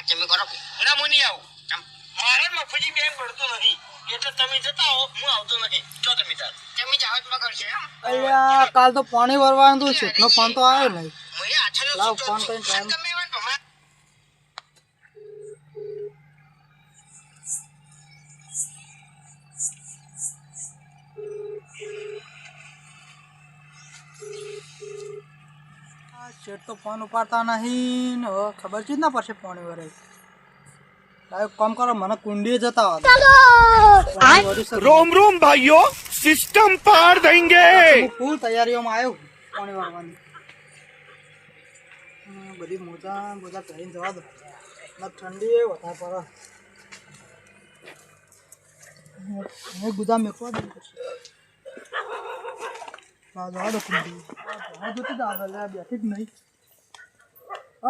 તમે કરો ના હું નહીં આવું મારે મફુજી બેન પડતું નહીં એટલે તમે જતા હો હું આવતો નહીં જો તમે તાર તમે જાવ જ કરશે અલ્યા કાલ તો પાણી ભરવાનું હતું શેઠનો ફોન તો આવ્યો નહીં હું આછો લાવ ફોન કરીને ટાઈમ તમે શેઠ તો ફોન ઉપાડતા નહીં ને હવે ખબર છે જ ના પડશે પાણી ભરે એક કામ કરો મને કુંડીએ જતા रोम रोम भाइयों सिस्टम पार देंगे ફૂલ તૈયારીઓમાં આવ્યો પાણી વાળવાની બધી મોજા મોજા પહેરીને જવા દો ઠંડી એ વધારે પડે હું ગુદા મેકવા દઉં પછી જવા દો કુંડી જોતી દાદા બેઠી જ નહીં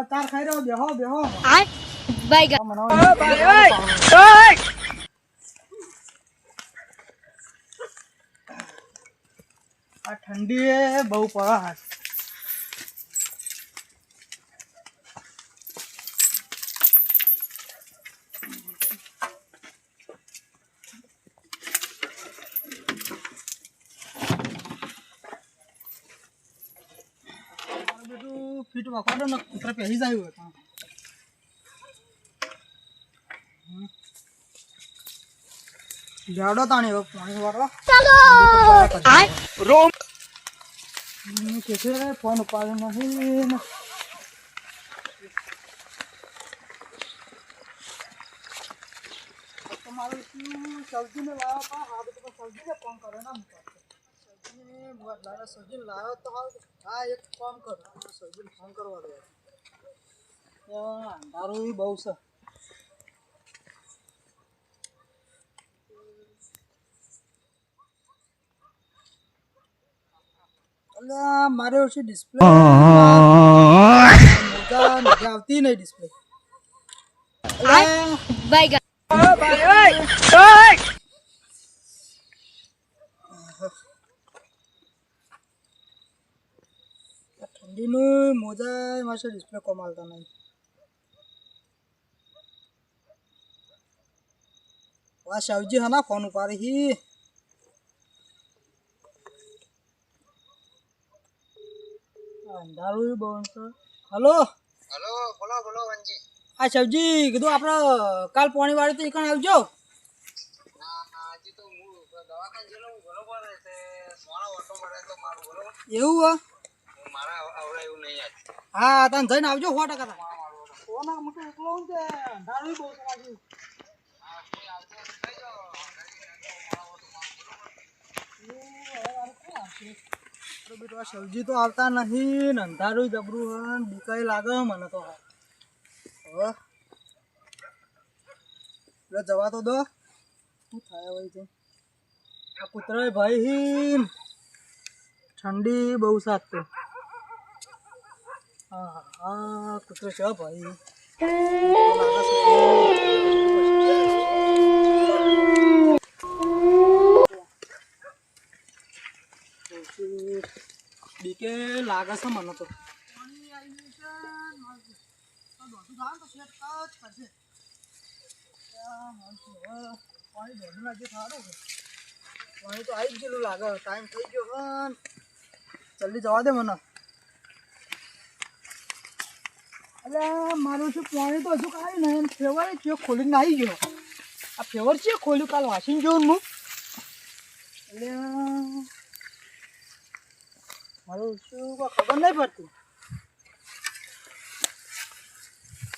તાર ખાઈ રહ્યો બેહો બેહો આ ઠંડી એ બહુ પડે હાથ બધું ફીટ વાપરો ને કૂતરા પહેરી જાય હોય જાડો તાણી હવે પાણી વાળવા रोम કે છે ફોન ઉપાડે નહીં તમારું સબ્જીને લાવ્યા હા તો સબ્જીને ફોન કરે ને સબ્જી લાવ્યો તો હા એક કામ કરો સબ્જીને ફોન કરવા દે અંધારું બહુ છે મારે ઓછી ડિસ્પ્લે આવતી નહીં ડિસ્પ્લે ઠંડીનું મોજા માસે ડિસ્પ્લે કમાલતા નહીં આ સાવજી હા ફોન ઉપાડી હી અંધારું બહુ છે હલો હલો બોલો બોલો વંજી આ સબ્જી કીધું આપણે કાલ પાણી વાળી તો એકણ આવજો હજી તો હું દવાખાને જેલો હું બરોબર તે સોના ઓટો મળે તો મારું બરોબર એવું હો હું મારા આવડા એવું નહીં આજ હા તમે જઈને આવજો 100% સોના મોટો એકલો હું છે અંધારું બહુ છે આજુ બેટા સબ્જી તો આવતા નહીં ને અંધારું જબરું હન બીકાઈ લાગે મને તો હવે જવા તો દો શું થાય હોય છે આ કૂતરાય ભાઈ ઠંડી બહુ સાથ તો હા હા કૂતરો છે ભાઈ બીકે લાગે છે મને તો પાણી તો આવી જ ગયેલું લાગે ટાઈમ થઈ ગયો પણ જલ્દી જવા દે મને એટલે મારું શું પાણી તો હજુ કાંઈ નહીં ફેવર છે ખોલીને આવી ગયો આ ફેવર છે ખોલ્યું કાલ વાસીને જોઉં હું એટલે મારું શું ખબર નહીં પડતી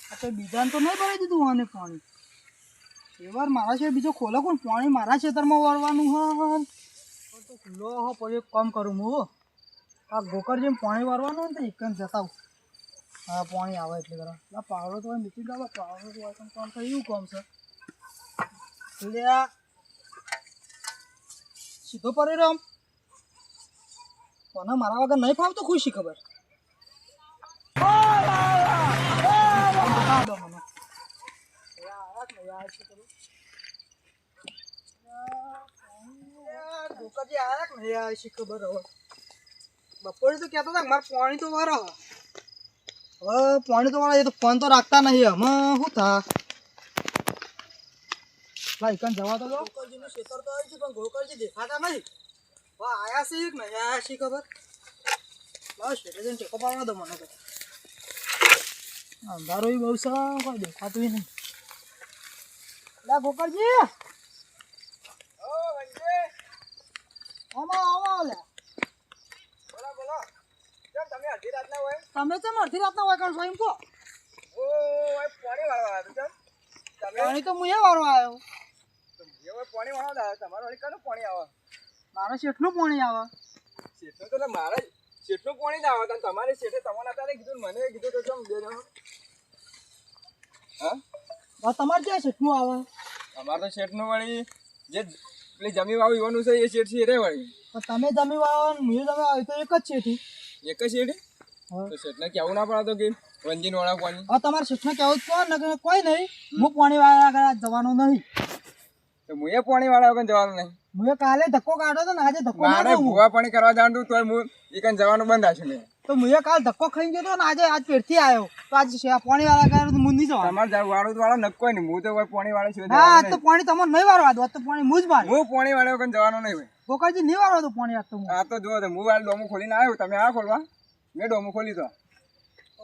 આ તો બીજાને તો નહીં ભરાઈ દીધું આને પાણી ફેવર મારા છે બીજો ખોલો કોણ પાણી મારા ખેતરમાં વાળવાનું હા તો ખુલ્લો હો પછી એક કામ કરું હું આ ગોકર જેમ પાણી વાળવાનું હોય ને તો એકન જતા હા પાણી આવે એટલે કરા પાવડો તો નીકળી જાવ પાવડો તો કામ તો એવું કામ છે એટલે સીધો પડી રહ્યો મને મારા વગર નહીં ફાવતો ખુશી ખબર ખબર હવે બપોરે તો કહેતો હતા મારે પાણી તો વારો હવે પાણી તો વાળા એ તો ફોન તો રાખતા નહીં અમે શું થા ભાઈ કન જવા તો ગોકળજીનું ખેતર તો આવી છે પણ ગોકળજી દેખાતા નહીં વાહ આયા છે કે નહીં આયા છે ખબર બસ એટલે જઈને ટેકો પાડવા દો મને તો અંધારો બહુ છે કોઈ દેખાતું નહીં લા ગોકળજી આવો લે તમે અડધી રાતના હોય તમે કેમ અડધી રાતના હોય કારણ સ્વયં કો પાણી વાળવા આવ્યો પાણી તો હું એ વાળવા આવ્યો પાણી વાળવા તમારે વળી કનું પાણી આવે મારા શેઠનું પાણી આવે શેઠનું તો મારે શેઠનું પાણી જ આવે તમારે શેઠે તમને અત્યારે કીધું મને કીધું તો કેમ બે જણો હા તમારે ક્યાં શેઠનું આવે અમારે તો શેઠનું વળી જે પેલી જમી વાળું એવાનું છે એ શેઠ છે રે વળી પણ તમે જમી વાવો ને હું જમી વાવ તો એક જ શેઠી એક જ શેઠ તો શેઠને કેવું ના પડતો કે વંજીન વાળા પાણી હવે તમારે શેઠને કહેવું જ કોણ ને કોઈ નહીં હું પાણી વાળા આગળ જવાનું નહીં તો હું એ પાણી વાળા વગર જવાનું નહીં હું એ કાલે ધક્કો કાઢ્યો તો ને આજે ધક્કો મારે ના ભૂવા પાણી કરવા જવાનું તોય હું એકન જવાનું બંધ રાખ્યું મેં તો હું એ કાલે ધક્કો ખાઈ ગયો તો ને આજ પેટથી આવ્યો તો આજે પાણી વાળા આગળ તો હું નહીં જવાનું તમારે વાળું વાળા નક્કો નહીં હું તો પાણી વાળા છું હા આજ તો પાણી તમારે નહીં વાળવા દો આજ તો પાણી હું જ મારે હું પાણી વાળા વગર જવાનું નહીં હોય ગોકળજી નહીં વાળવા દો પાણી આજ તો હું આ તો જો હું વાળ ડોમું ખોલીને આવ્યો તમે આ ખોલવા મેં ડોમું ખોલી તો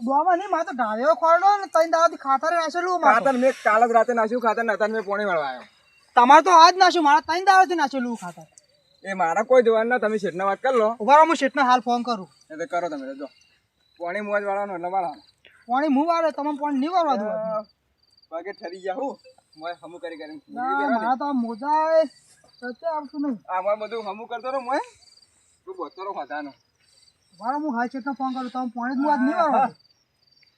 દોમાં નહીં મારે તો ઢાળ્યો ખોરડો ને ત્રણ દાવાથી ખાતર નાખેલું મારે ખાતર મેં કાલ જ રાતે નાખ્યું ખાતર નતા મેં પાણી વાળવા આવ્યો તમારે તો આજ નાખ્યું મારા ત્રણ દાવાથી નાખેલું ખાતર એ મારા કોઈ જોવાનું ના તમે શેઠને વાત કરી લો ઉભા રહો, હું શેઠને હાલ ફોન કરું એ તો કરો તમે જો પાણી મોજ વાળાનો એટલે વાળા પાણી હું વાળે તમે પાણી નહીં વાળવા દો વાગે ઠરી ગયા હું મોય હમું કરી મારા તો મોજા સચ્ચે આવતું નહીં આમાં બધું હમું કરતો રહો મોય તું બોલતો રહો ખાતાનો મારા હું હાલ શેઠને ફોન કરું તમે પાણી જ આજ નહીં વાળવા દો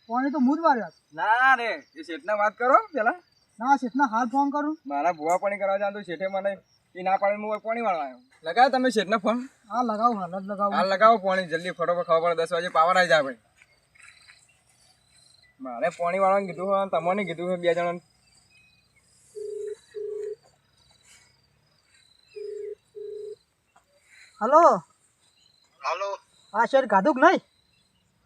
પાણી તો હું જ વાળ્યા ના રે એ શેઠને વાત કરો પેલા ના શેઠને હાલ ફોન કરું મારા ભૂવા પાણી કરવા જાણ તો શેઠે મને એ ના પાડે હું પાણી વાળવા આવ્યો લગાવો તમે શેઠને ફોન હા લગાવું હાલ જ લગાવું હાલ લગાવો પાણી જલ્દી ફટોફટ ખબર પડે 10 વાગે પાવર આવી જાય ભાઈ મારે પાણી વાળવાનું કીધું હોય તમને કીધું હોય બે જણા હલો હાલો હા શેઠ ગાધું કે નહીં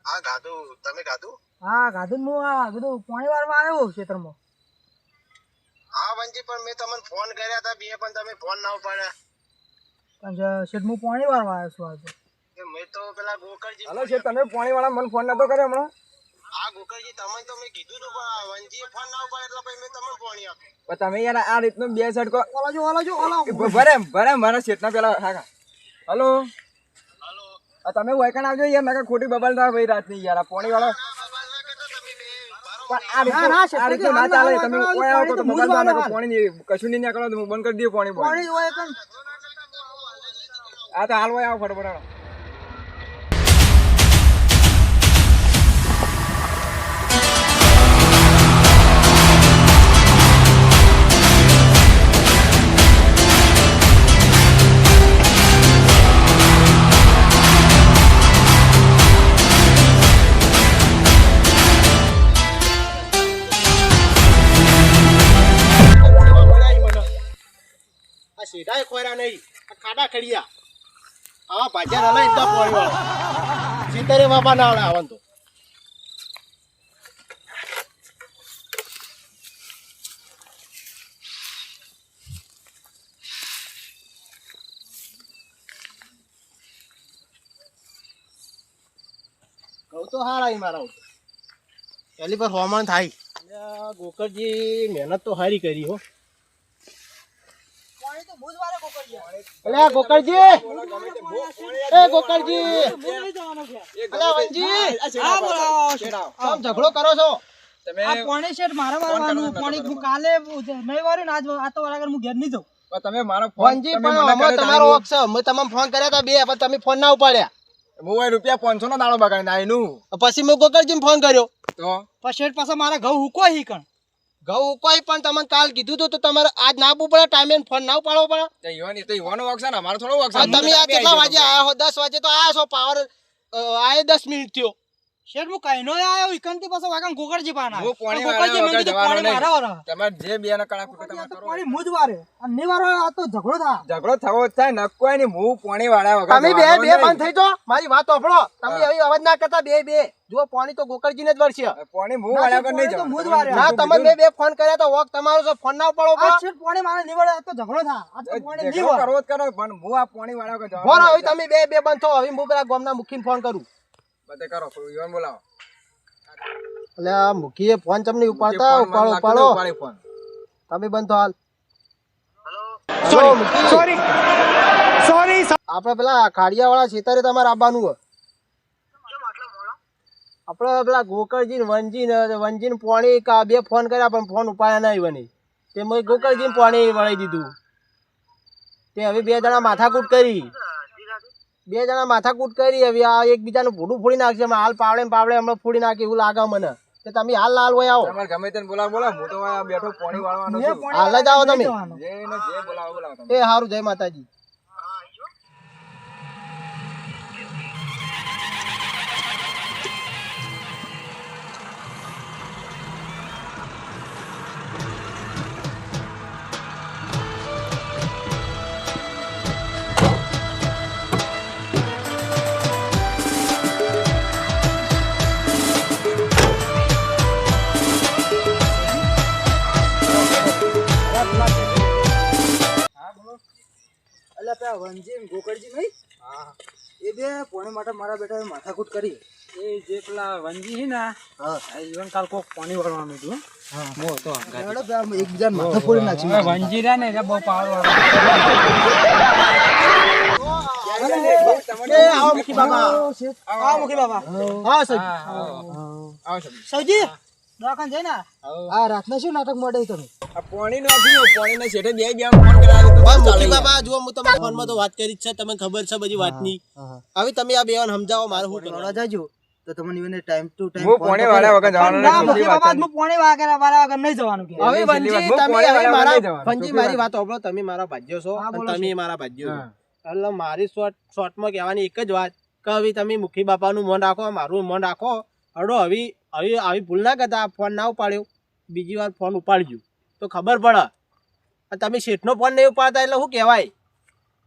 હા ગાધું તમે ગાધું હા ગાધું હું આ કીધું પાણી વાળવા આવ્યો ખેતરમાં હા વંજી પણ મેં તમને ફોન કર્યા હતા બે પણ તમે ફોન ના ઉપાડ્યા કારણ શેઠ હું પાણી વાળવા આવ્યો છું આજે કે મેં તો પેલા ગોકળજી હલો શેઠ તમે પાણી વાળા મને ફોન નતો કર્યો હમણાં હા ગોકળજી તમને તો મેં કીધું હતું પણ વંજીએ ફોન ના ઉપાડ્યો એટલે પછી મેં તમને પાણી આપ્યું પણ તમે યાર આ રીતનું બે સડકો ઓલા જો ભરે મારા શેઠના પેલા હા હલો હાલો આ તમે વૈકણ આવજો યાર નકર ખોટી બબલ ના ભાઈ રાતની યાર આ પાણી વાળો પણ આ રીતનું ના ચાલે તમે કોઈ આવો તો બબલ ના નાખો પાણી કશું નહીં નીકળો તો હું બંધ કરી દઉં પાણી પાણી હોય કણ આ તો હાલ હોય આવો ફટફટ સીધા ખોરા નહીં આ ખાડા ખડિયા આવા ભાજ્યા ના એકદમ પોણી વાળા સીતરે બાપા ના આવડે આવન તો કહું તો હારા મારા પહેલી પર હવામાન થાય ગોકળજી મહેનત તો સારી કરી હો પાણી તો હું જ વાળે ગોકળજી અલ્યા ગોકળજી એ ગોકળજી અલ્યા વંજી હા બોલો કેમ ઝઘડો કરો છો તમે આ પાણી શેઠ મારે વાળવાનું પાણી હું કાલે નહીં વાળ્યું ને આજ આ તો વાળા હું ઘેર નહીં જાઉં પણ તમે મારો ફોન વંજી તમે પણ મને અમાર કર્યો તમારો તારું. હક છે મેં તમને ફોન કર્યા હતા બે પણ તમે ફોન ના ઉપાડ્યા હું એ રૂપિયા 500 નો દાડો બગાડીને આયનું પછી મેં ગોકળજીને ફોન કર્યો તો પણ શેઠ પાસે મારા ઘઉં હુકો હી કણ ઘઉં કોઈ પણ તમને કાલ કીધું હતું તો તમારે આજ ના આપવું પડે ટાઈમે ફોન ના ઉપાડવો પડે તે યુવાનો વર્ક છે ને અમારો થોડો વર્ક છે આ તમે આ કેટલા વાગે આયા હો 10 વાગે તો આયા છો પાવર આયે 10 મિનિટ થયો શેઠ હું કઈનો આયો ઈકનથી પાછો વાગન ગોકળજી પાના હું પોણી ગોકળજી વાળા મેં કીધું જવાનું પોણી નહીં. મારા વાળા તમારે જે બે ના કડા કુટો તમારે કરો. પોણી મુજ વારે અને ને વારો આ તો ઝઘડો થા ઝઘડો થવો જ થાય નકોય નહીં. હું પોણી વાળા વગર તમે બે જવાનો બે નહીં. બંધ થઈ જાઓ મારી વાત સાંભળો તમે એવી અવાજ ના કરતા બે જો પાણી તો ગોકળજીને જ વળશે પોણી હું વાળા વગર નહીં પોણી તો જવાનું. મુજ વારે. ના તમે બે ફોન કર્યા તો વોક તમારો છે ફોન ના ઉપાડો આ શેઠ પોણી મારા નિવડે આ તો ઝઘડો થા આ તો પોણી ઝઘડો નિવડે કરવો જ કરો પણ હું આ પોણી વાળા વગર જવાનો બોલો હવે નહીં. તમે બે બંધ થો હવે હું પેલા ગામના મુખીને ફોન કરું બધે કરો કોઈ ઈવન બોલાવો. એટલે આ મુખીએ ફોન તમને ઉપાડતા ફોન મને ઉપાડો લાગતું ઉપાડો નહીં ઉપાડે ફોન. તમે બંધ થો હાલ सॉरी આપણે પેલા ખાડિયા વાળા ખેતરે તમારે આવવાનું હોય આપણે પેલા ગોકળજી વનજી ને પોણી બે ફોન કર્યા પણ ફોન ઉપાડ્યા નહીં બની તે મેં ગોકળજી પોણી વળી દીધું તે હવે બે જણા માથાકૂટ કરી હવે આ એકબીજાનું ભૂડું ફોડી નાખશે હમણાં હાલ પાવડે હમણાં ફોડી નાખે એવું લાગે મને કે તમે હાલ હોય આવો તમારે ગમે તેને બોલાવો હું તો આ બેઠો પોણી વાળવાનો મેં છું. પોણી હાલ જ આવો વાળા તમે. નહીં જવાનું. જે બોલાવો બોલાવો તમે. એ સારું જય માતાજી એટલે પેલા વનજી ને ગોકળજી નહીં એ બે પોણી માટે મારા બેટા માથાકૂટ કરી એ જે પેલા વનજી છે ને ઈવન કાલ કોક પાણી વાળવાનું હતું એકબીજા માથા ફોડી નાખી વનજી રહ્યા ને બહુ પાવર એ આવો મુખી બાબા મુખી બાબા હા સર આવો સબજી. સૌજી દવાખાને જઈને આ રાતના શું નાટક મોડે તમે આ પોણીનું આ થયું. પોણીના શેઠે બે ફોન કરાવ્યો તો હા, ચાલે મુખી યાર. બાબા જુઓ હું તમારા ફોનમાં તો વાત કરી જ છે તમને ખબર છે બધી વાતની હવે તમે આ બેવાને સમજાવો મારે શું વડવા કરવાનું જાજો તો તમને ઇવન ટાઈમ ટુ ટાઈમ હું પોણી વાળા વગર જવાનો ના નથી. મુખી બાબા હું પોણી વાળા વગર નહીં જવાનું કે હવે છેલ્લી વનજી વાત, હું તમે પોણી હવે વાળા મારા નહીં જવાનું. વનજી મારી વાત સાંભળો તમે મારા ભાગ્યો છો હા, અને બોલો તમે મારા ભાગ્યો છો એટલે મારી શોર્ટમાં કહેવાની એક જ વાત કે હવે તમે મુખી બાપાનું મન રાખો મારું મન રાખો હડો હવે આવી ભૂલ ના કરતા ફોન ના ઉપાડ્યો બીજી વાર ફોન ઉપાડજો તો ખબર પડે અને તમે શેઠનો ફોન નહીં ઉપાડતા એટલે શું કહેવાય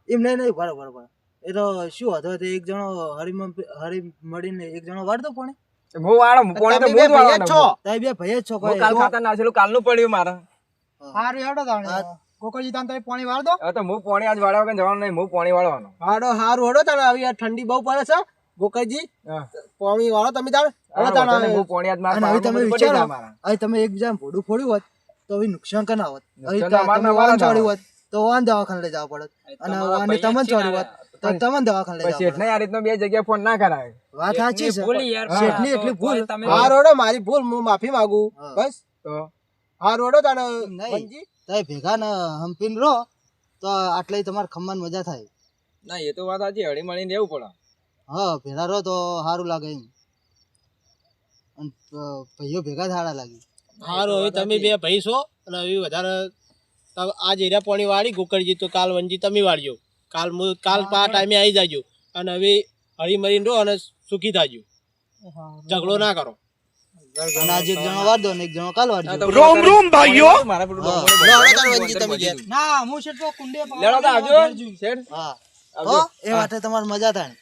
એમ નહીં બરાબર એ તો શું હતો તે એક જણો હરી મળીને એક જણો વાળતો પોણી હું વાળો પોણી તો તમે હું બે જ ભાઈ જ વાળવાનો. છો તમે બે ભાઈ જ છો હું કાલ ખાતા નાખેલું કાલનું પડ્યું મારે. હારું હેડો તાણે ગોકળજી તાન તમે પોણી વાળ દો હવે તો હું પોણી આજ વાળા વગર જવાનું નહીં. હું પોણી વાળવાનો. હારું હડો તાણે આવી આ ઠંડી બહુ પડે છે ગોકળજી હા. પોણી વાળો તમે તાણે હડો વાંધો નહીં, તાણે હું પોણી આજ મારા અને હવે તમે પાવામાં પડી જાય વિચારો મારા. હવે તમે એકબીજા ભોડું ફોડ્યું હોત તો હવે નુકસાન કના હોત હવે નુકસાન તો અમારે તમે ના વાન વાળા ચોડ્યું ના હોત તો વાન દવાખાને લઈ જવા પડત અને તમારા વાને તમને ભાઈ ચોડ્યું હોત તો તમને દવાખાને લઈ પછી જવા શેઠને આ રીતનો બે જગ્યાએ ફોન ના કરાય. પડત વાત સાચી છે શેઠની એટલી ભૂલ હારું હડો મારી ભૂલ હું માફી માંગુ હા. બસ તો હારું હડો તાણે નહીં. વનજી. તમે ભેગા ને હંપીને રહો તો આટલે તમારે ખમવાની મજા થાય ના એ તો વાત સાચી. હળી મળીને રહેવું પડે. હા ભેગા રહો તો સારું લાગે એમ અને ભાઈઓ ભેગા થાડા લાગે હારું હવે તમે બે ભાઈ છો અને હવે વધારે આજ એરિયા પોણી વાળી ગોકળજી તો કાલ વનજી તમે વાળજો કાલ પા ટાઈમે આવી જાજો અને હવે હળી મળીને રહો અને સુખી થાજો ઝઘડો ના કરો અને આજે એક જણો વાર દો ને એક જણો કાલ વાર દો रोम रोम भाइयों મારા પેલું હા. ડોંગરો હડો તાણે વનજી તમે ઘેર. ના હું શેઠ તો કુંડે લેડો તો આવજો શેઠ. હા આવજો. એ વાતે તમારે મજા થાય